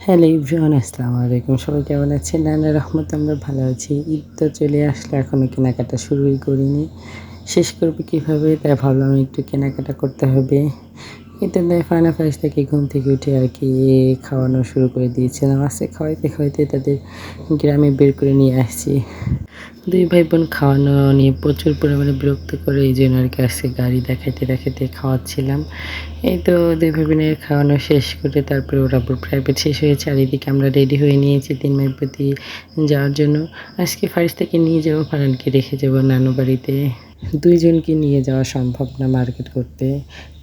Hello everyone, আসসালামু আলাইকুম। সবাই কেমন আছেন? আল্লাহর রহমতে আমরা ভালো আছি। ঈদ তো চলে আসলো, এখনও কেনাকাটা শুরুই করিনি। শেষ করব কীভাবে, তাই ভাবলাম একটু কেনাকাটা করতে হবে। এটা দিয়ে ফার্স্ট থেকে ঘুম থেকে উঠে আর কি খাওয়ানো শুরু করে দিয়েছিলাম। আজকে খাওয়াইতে খাওয়াইতে তাদের গ্রামে বের করে নিয়ে আসছি। দুই ভাই বোন খাওয়ানো নিয়ে প্রচুর পরিমাণে বিরক্ত করে, এই জন্য আর কি আজকে গাড়ি দেখাইতে দেখাইতে খাওয়াচ্ছিলাম। এই তো দুই ভাই বোনের খাওয়ানো শেষ করে তারপরে ওর আবার প্রাইভেট শেষ হয়েছে, আর এদিকে আমরা রেডি হয়ে নিয়েছি ৩ মাইল প্রতি যাওয়ার জন্য। আজকে ফার্স্ট থেকে নিয়ে যাবো, ফারহানকে রেখে যাবো নানু বাড়িতে। দুইজনকে নিয়ে যাওয়া সম্ভব না মার্কেট করতে,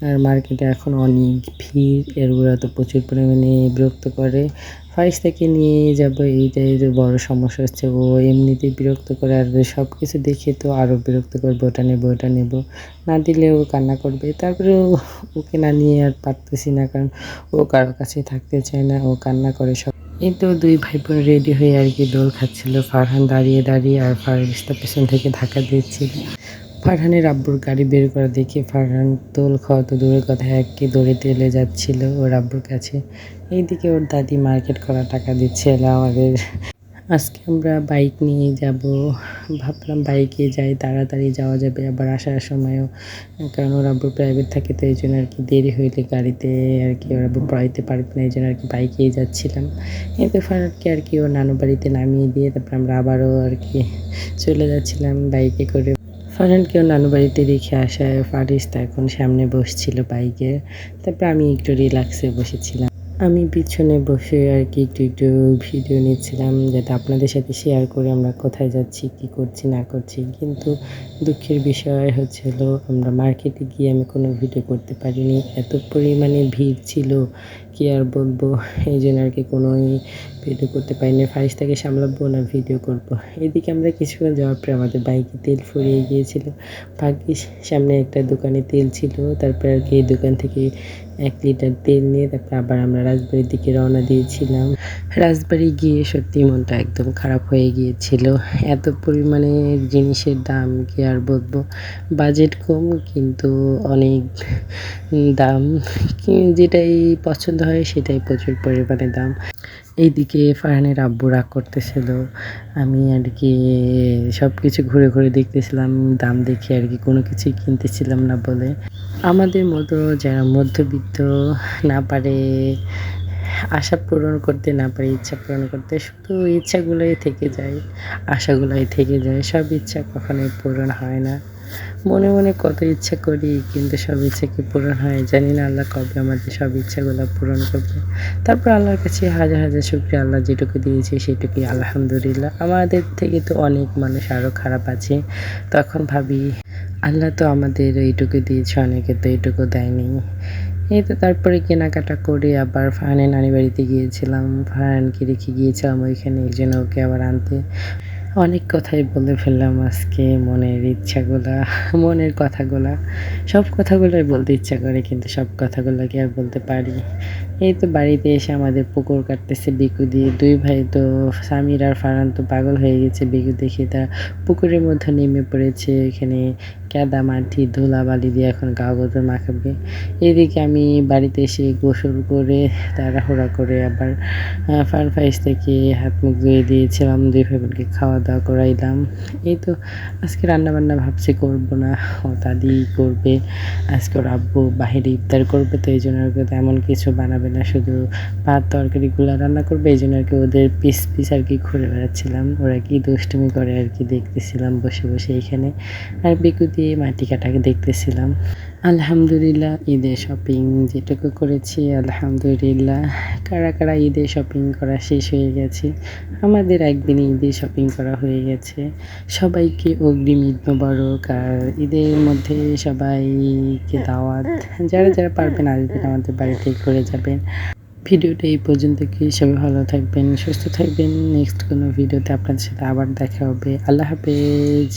আর মার্কেটে এখন অনেক ভিড়, এর ওরা তো প্রচুর পরিমাণে বিরক্ত করে। ফার্স্ট থেকে নিয়ে যাব, এইটাই যে বড় সমস্যা হচ্ছে। ও এমনিতেই বিরক্ত করে, আর সব কিছু দেখে তো আরও বিরক্ত করবে, ওটা নেবো ওটা নেবো, না দিলে ও কান্না করবে। তারপরেও ওকে না নিয়ে আর পারতেছি না, কারণ ও কারো কাছে থাকতে চায় না, ও কান্না করে সব। এই তো দুই ভাই বোন রেডি হয়ে আর কি দোল খাচ্ছিল। ফারহান দাঁড়িয়ে দাঁড়িয়ে আর ফারিস্তা পেছন থেকে ধাক্কা দিচ্ছিল। ফারহানের আব্বুর গাড়ি বের করা দেখে ফারহান দোল খাওয়া তো দূরের কথা, একে দৌড়ে তেলে যাচ্ছিল ওর আব্বুর কাছে। এইদিকে ওর দাদি মার্কেট করা টাকা দিচ্ছিল আমাদের। আজকে আমরা বাইক নিয়ে যাব, ভাবলাম বাইকে যাই, তাড়াতাড়ি যাওয়া যাবে, আবার আসার সময়ও, কারণ ওর আব্বু প্রাইভেট থাকে, তো এই জন্য আর কি দেরি হইলে গাড়িতে আর কি ওর আব্বু পড়াইতে পারবে না, এই জন্য আর কি বাইকেই যাচ্ছিলাম। এতে ফারহানকে আর কি ওর নানু বাড়িতে নামিয়ে দিয়ে তারপর আমরা আবারও আর কি চলে যাচ্ছিলাম বাইকে করে। ফারহানকে ওর নানু বাড়িতে রেখে আসায় ফারিস্তা এখন সামনে বসছিল বাইকে, তারপর আমি একটু রিল্যাক্সে বসেছিলাম। আমি পিছনে বসে আর কি একটু একটু ভিডিও নিচ্ছিলাম, যাতে আপনাদের সাথে শেয়ার করে আমরা কোথায় যাচ্ছি, কি করছি না করছি। কিন্তু দুঃখের বিষয় হলো আমরা মার্কেটে গিয়ে আমি কোনো ভিডিও করতে পারিনি, এত পরিমাণে ভিড় ছিল কি আর বলবো। এই জন্য আর কি কোনোই ভিডিও করতে পারিনি। ফারিস্তাকে সামলাবো না ভিডিও করব। এদিকে আমরা কিছুক্ষণ যাওয়ার পরে আমাদের বাইকে তেল ফুরিয়ে গিয়েছিল। ভাগ্যিস সামনে একটা দোকানে তেল ছিল, তারপর আর কি এই দোকান থেকে 1 লিটার তেল নিয়ে তারপর আবার আমরা রাজবাড়ির দিকে রওনা দিয়েছিলাম। রাজবাড়ি গিয়ে সত্যি মনটা একদম খারাপ হয়ে গিয়েছিল। এত পরিমাণে জিনিসের দাম কি আর বলবো। বাজেট কম কিন্তু অনেক দাম, যেটাই পছন্দ হয় সেটাই প্রচুর পরিমাণে দাম। এইদিকে ফারহানের আব্বু রাগ করতেছিল, আমি আর কি সব কিছু ঘুরে ঘুরে দেখতেছিলাম, দাম দেখে আর কি কোনো কিছুই কিনতেছিলাম না বলে। আমাদের মতো যারা মধ্যবিত্ত, না পারে আশা পূরণ করতে, না পারে ইচ্ছা পূরণ করতে, শুধু ইচ্ছাগুলোই থেকে যায়, আশাগুলোই থেকে যায়, সব ইচ্ছা কখনোই পূরণ হয় না। মনে মনে কত ইচ্ছা করি, কিন্তু সব ইচ্ছা কি পূরণ হয় জানি না, আল্লাহ কবে আমাদের সব ইচ্ছাগুলো পূরণ করবে। তারপর আল্লাহর কাছে হাজার হাজার শুকরিয়া, আল্লাহ যেটুকু দিয়েছে সেটুকুই আলহামদুলিল্লাহ। আমাদের থেকে তো অনেক মানুষ আরও খারাপ আছে, তখন ভাবি আল্লাহ তো আমাদের এইটুকু দিয়েছে, অনেকে তো এইটুকু দেয়নি। এই তো তারপরে কেনাকাটা করে আবার ফারহানের নানি বাড়িতে গিয়েছিলাম, ফারহানকে রেখে গিয়েছিলাম ওইখানে, এই জন্য ওকে আবার আনতে। অনেক কথাই বলে ফেললাম আজকে, মনের ইচ্ছাগুলা, মনের কথাগুলা, সব কথাগুলোই বলতে ইচ্ছা করে, কিন্তু সব কথাগুলো কি আর বলতে পারি। এই তো বাড়িতে এসে আমাদের পুকুর কাটতেছে বিকু দিয়ে, দুই ভাই তো সামির আর ফারহান তো পাগল হয়ে গেছে বিকু দেখে, তা পুকুরের মধ্যে নেমে পড়েছে, এখানে কাদা মাটি ধুলাবালি দিয়ে এখন গা গোসল মাখাবে। এদিকে আমি বাড়িতে এসে গোসল করে তাড়াহুড়া করে আবার ফার্স্ট থেকে হাত মুখ ধুয়ে দিয়েছিলাম, দুই ভাই বোনকে খাওয়া দাওয়া করাইলাম। এই তো আজকে রান্নাবান্না ভাবছি করবো না, ও দাদি করবে। আজকে ওর আব্বু বাহিরে ইফতার করবে, তো এই জন্য আর কি তেমন কিছু বানাবে না, শুধু ভাত তরকারিগুলো রান্না করবে। এই জন্য আর কি ওদের পিস পিস আর কি ঘুরে বেড়াচ্ছিলাম, ওরা কি দুষ্টুমি করে আর কি দেখতেছিলাম বসে বসে এইখানে, আর বিকু দিয়ে মাটি কাটাকে দেখতেছিলাম। আলহামদুলিল্লাহ ঈদে শপিং যেটুকু করেছি আলহামদুলিল্লাহ। কারা কারা ঈদে শপিং করা শেষ হয়ে গেছে? আমাদের একদিনে ঈদে শপিং করা হয়ে গেছে। সবাইকে অগ্রিম ঈদ মোবারক, আর ঈদের মধ্যে সবাইকে দাওয়াত, যারা যারা পারবেন আসবেন আমাদের বাড়িতে ঘুরে যাবেন। ভিডিওটা এই পর্যন্ত, কি সবাই ভালো থাকবেন, সুস্থ থাকবেন। নেক্সট কোনো ভিডিওতে আপনাদের সাথে আবার দেখা হবে। আল্লাহ হাফেজ।